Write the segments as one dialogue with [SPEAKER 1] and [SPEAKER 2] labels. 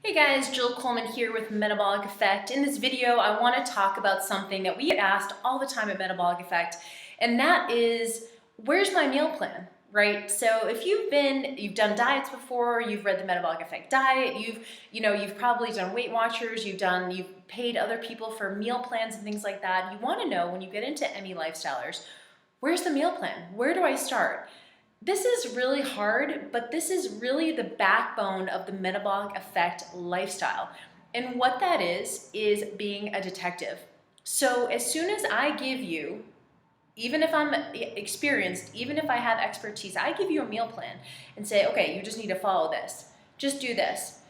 [SPEAKER 1] Hey guys, Jill Coleman here with Metabolic Effect. In this video, I want to talk about something that we get asked all the time at Metabolic Effect, and that is, where's my meal plan, right? So if you've done diets before, you've read the Metabolic Effect diet, you've probably done Weight Watchers, you've paid other people for meal plans and things like that. You want to know when you get into any lifestylers, where's the meal plan? Where do I start? This is really hard, but this is really the backbone of the metabolic effect lifestyle. And what that is being a detective. So as soon as I give you, even if I'm experienced, even if I have expertise, I give you a meal plan and say, okay, you just need to follow this. Just do this.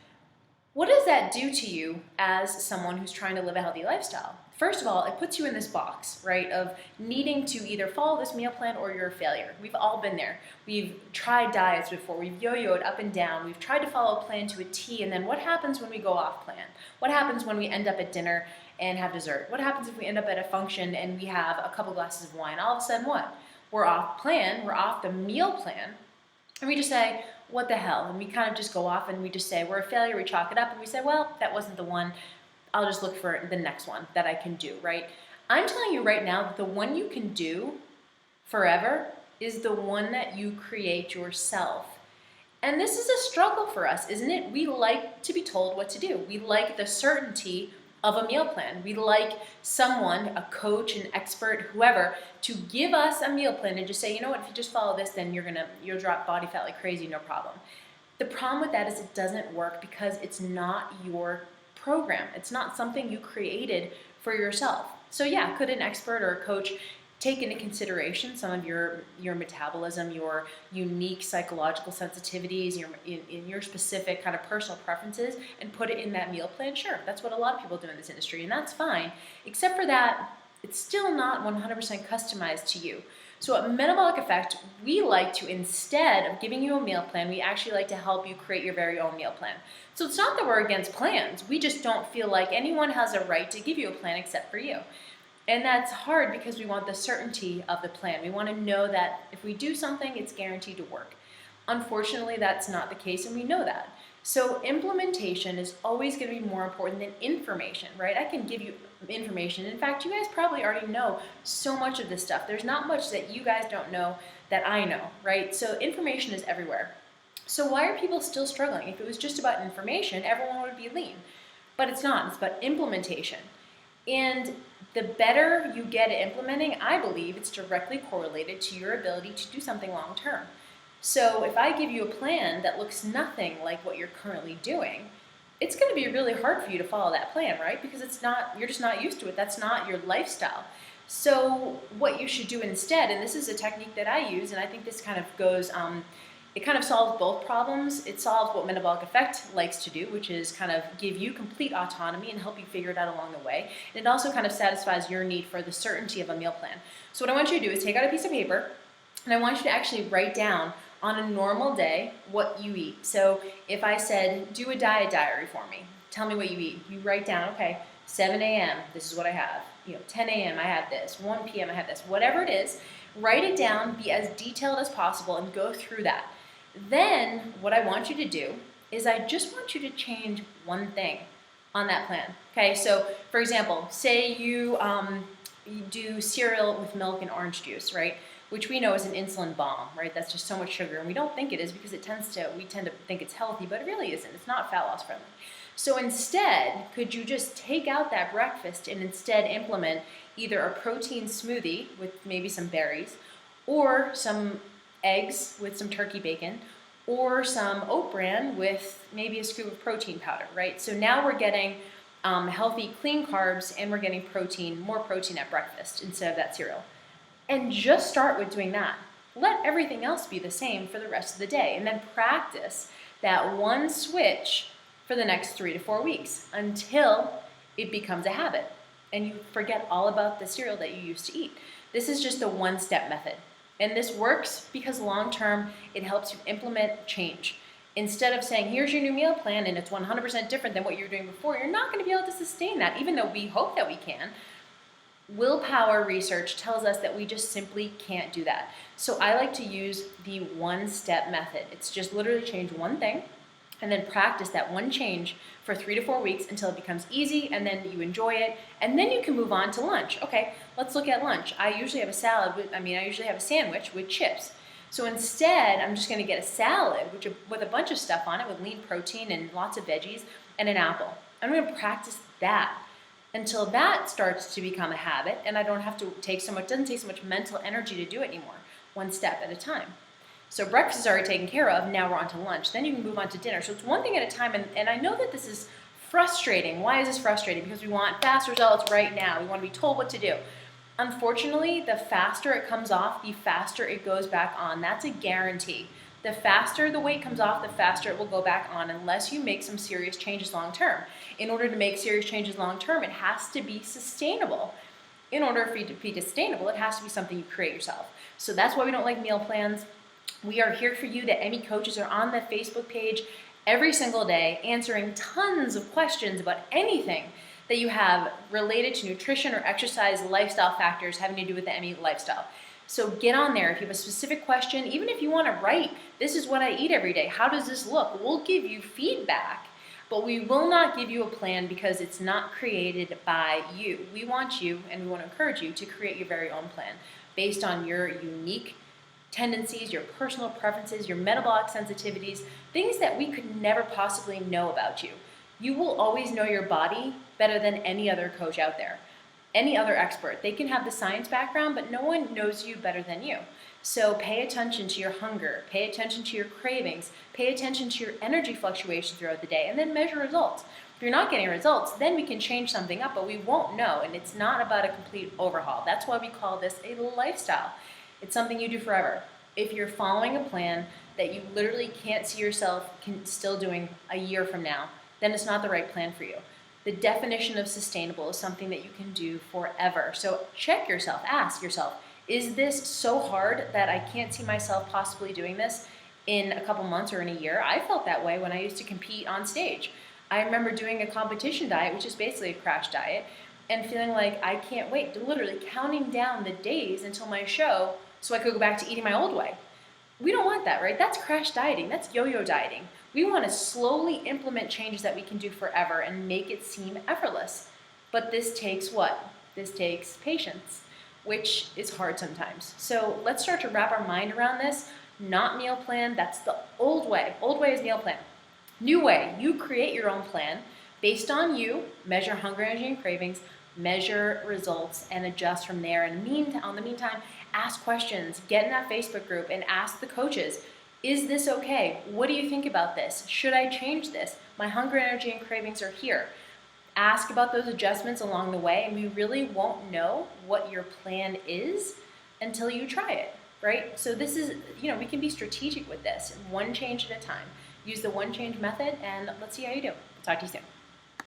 [SPEAKER 1] What does that do to you as someone who's trying to live a healthy lifestyle? First of all, it puts you in this box, right, of needing to either follow this meal plan or you're a failure. We've all been there. We've tried diets before. We've yo-yoed up and down. We've tried to follow a plan to a T, and then what happens when we go off plan? What happens when we end up at dinner and have dessert? What happens if we end up at a function and we have a couple glasses of wine? All of a sudden, what? We're off plan. We're off the meal plan. And we just say, what the hell? And we kind of just go off and we just say, we're a failure. We chalk it up and we say, well, that wasn't the one. I'll just look for the next one that I can do, right? I'm telling you right now that the one you can do forever is the one that you create yourself. And this is a struggle for us, isn't it? We like to be told what to do. We like the certainty of a meal plan. We like someone, a coach, an expert, whoever, to give us a meal plan and just say, you know what, if you just follow this, then you'll drop body fat like crazy, no problem. The problem with that is it doesn't work because it's not your program. It's not something you created for yourself. So yeah, could an expert or a coach take into consideration some of your metabolism, your unique psychological sensitivities, in your specific kind of personal preferences, and put it in that meal plan? Sure, that's what a lot of people do in this industry, and that's fine. Except for that, it's still not 100% customized to you. So at Metabolic Effect, we like to, instead of giving you a meal plan, we actually like to help you create your very own meal plan. So it's not that we're against plans. We just don't feel like anyone has a right to give you a plan except for you. And that's hard because we want the certainty of the plan. We want to know that if we do something, it's guaranteed to work. Unfortunately, that's not the case, and we know that. So implementation is always going to be more important than information, right? I can give you information. In fact, you guys probably already know so much of this stuff. There's not much that you guys don't know that I know, right? So information is everywhere. So why are people still struggling? If it was just about information, everyone would be lean. But it's not. It's about implementation. And the better you get at implementing, I believe it's directly correlated to your ability to do something long term. So if I give you a plan that looks nothing like what you're currently doing, it's going to be really hard for you to follow that plan, right? Because you're just not used to it. That's not your lifestyle. So what you should do instead, and this is a technique that I use, and I think this kind of goes, it kind of solves both problems. It solves what Metabolic Effect likes to do, which is kind of give you complete autonomy and help you figure it out along the way. And it also kind of satisfies your need for the certainty of a meal plan. So what I want you to do is take out a piece of paper, and I want you to actually write down on a normal day what you eat. So if I said, do a diet diary for me, tell me what you eat. You write down, okay, 7 a.m., this is what I have. 10 a.m., I have this. 1 p.m., I have this. Whatever it is, write it down, be as detailed as possible, and go through that. Then what I want you to do is I just want you to change one thing on that plan. Okay, so for example, say you do cereal with milk and orange juice, right? Which we know is an insulin bomb, right? That's just so much sugar, and we don't think it is because we tend to think it's healthy, but it really isn't. It's not fat loss friendly. So instead, could you just take out that breakfast and instead implement either a protein smoothie with maybe some berries, or some eggs with some turkey bacon, or some oat bran with maybe a scoop of protein powder, right? So now we're getting healthy, clean carbs, and we're getting more protein at breakfast instead of that cereal. And just start with doing that. Let everything else be the same for the rest of the day, and then practice that one switch for the next 3 to 4 weeks until it becomes a habit and you forget all about the cereal that you used to eat. This is just a one-step method. And this works because long-term, it helps you implement change. Instead of saying, here's your new meal plan and it's 100% different than what you were doing before, you're not going to be able to sustain that, even though we hope that we can. Willpower research tells us that we just simply can't do that. So I like to use the one-step method. It's just literally change one thing, and then practice that one change for 3 to 4 weeks until it becomes easy, and then you enjoy it, and then you can move on to lunch. Okay, let's look at lunch. I usually have a sandwich with chips. So instead, I'm just gonna get a salad with a bunch of stuff on it, with lean protein and lots of veggies, and an apple. I'm gonna practice that until that starts to become a habit, and I don't have to doesn't take so much mental energy to do it anymore, one step at a time. So breakfast is already taken care of, now we're on to lunch. Then you can move on to dinner. So it's one thing at a time, and I know that this is frustrating. Why is this frustrating? Because we want fast results right now. We want to be told what to do. Unfortunately, the faster it comes off, the faster it goes back on. That's a guarantee. The faster the weight comes off, the faster it will go back on, unless you make some serious changes long term. In order to make serious changes long term, it has to be sustainable. In order for it to be sustainable, it has to be something you create yourself. So that's why we don't like meal plans. We are here for you. The Emmy coaches are on the Facebook page every single day, answering tons of questions about anything that you have related to nutrition or exercise, lifestyle factors having to do with the Emmy lifestyle. So get on there. If you have a specific question, even if you want to write, this is what I eat every day, how does this look? We'll give you feedback, but we will not give you a plan because it's not created by you. We want you, and we want to encourage you to create your very own plan based on your unique tendencies, your personal preferences, your metabolic sensitivities, things that we could never possibly know about you. You will always know your body better than any other coach out there, any other expert. They can have the science background, but no one knows you better than you. So pay attention to your hunger, pay attention to your cravings, pay attention to your energy fluctuations throughout the day, and then measure results. If you're not getting results, then we can change something up, but we won't know, and it's not about a complete overhaul. That's why we call this a lifestyle. It's something you do forever. If you're following a plan that you literally can't see yourself still doing a year from now, then it's not the right plan for you. The definition of sustainable is something that you can do forever. So check yourself, ask yourself, is this so hard that I can't see myself possibly doing this in a couple months or in a year? I felt that way when I used to compete on stage. I remember doing a competition diet, which is basically a crash diet, and feeling like I can't wait, to literally counting down the days until my show so I could go back to eating my old way. We don't want that, right? That's crash dieting. That's yo-yo dieting. We want to slowly implement changes that we can do forever and make it seem effortless. But this takes what? This takes patience, which is hard sometimes. So let's start to wrap our mind around this. Not meal plan, that's the old way. Old way is meal plan. New way, you create your own plan based on you, measure hunger, energy, and cravings, measure results, and adjust from there. In the meantime, ask questions, get in that Facebook group and ask the coaches, is this okay? What do you think about this? Should I change this? My hunger, energy, and cravings are here. Ask about those adjustments along the way, and we really won't know what your plan is until you try it, right? So this is, we can be strategic with this, one change at a time. Use the one change method, and let's see how you do. Talk to you soon.